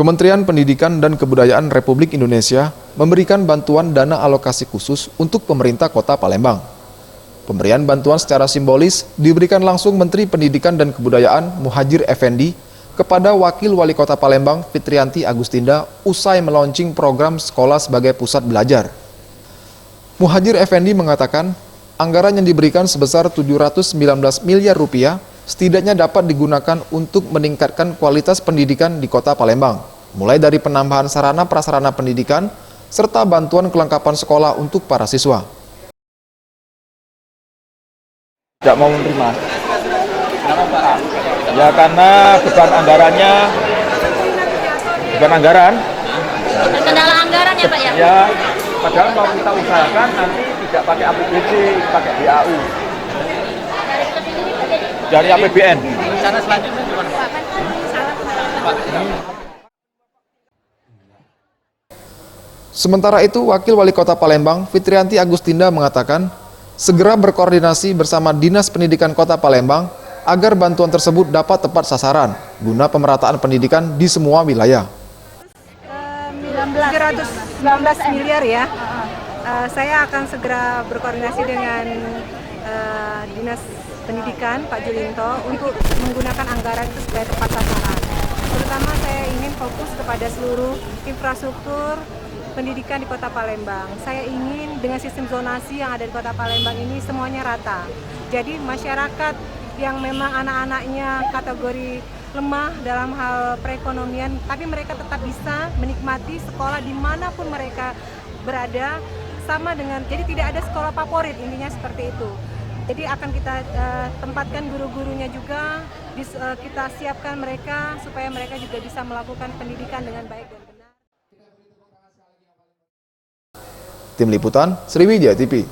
Kementerian Pendidikan dan Kebudayaan Republik Indonesia memberikan bantuan dana alokasi khusus untuk pemerintah Kota Palembang. Pemberian bantuan secara simbolis diberikan langsung Menteri Pendidikan dan Kebudayaan Muhadjir Effendi kepada Wakil Wali Kota Palembang Fitriyanti Agustinda usai melaunching program sekolah sebagai pusat belajar. Muhadjir Effendi mengatakan, anggaran yang diberikan sebesar 719 miliar rupiah setidaknya dapat digunakan untuk meningkatkan kualitas pendidikan di Kota Palembang, mulai dari penambahan sarana prasarana pendidikan, serta bantuan kelengkapan sekolah untuk para siswa. Tidak mau menerima. Ya karena beban anggarannya, kendala anggaran ya Pak ya? Ya, padahal mau kita usahakan nanti tidak pakai APBD, pakai BAU. Dari APBN. Rencana selanjutnya gimana Pak? Sementara itu, Wakil Wali Kota Palembang Fitriyanti Agustinda mengatakan, segera berkoordinasi bersama Dinas Pendidikan Kota Palembang agar bantuan tersebut dapat tepat sasaran guna pemerataan pendidikan di semua wilayah. 319 miliar ya. Saya akan segera berkoordinasi dengan Dinas Pendidikan Pak Julinto untuk menggunakan anggaran itu supaya tepat sasaran. Terutama saya ingin fokus kepada seluruh infrastruktur pendidikan di Kota Palembang. Saya ingin dengan sistem zonasi yang ada di Kota Palembang ini semuanya rata. Jadi masyarakat yang memang anak-anaknya kategori lemah dalam hal perekonomian, tapi mereka tetap bisa menikmati sekolah dimanapun mereka berada, sama dengan, jadi tidak ada sekolah favorit, intinya seperti itu. Jadi akan kita tempatkan guru-gurunya juga, kita siapkan mereka supaya mereka juga bisa melakukan pendidikan dengan baik dan benar. Tim Liputan, Sriwijaya TV.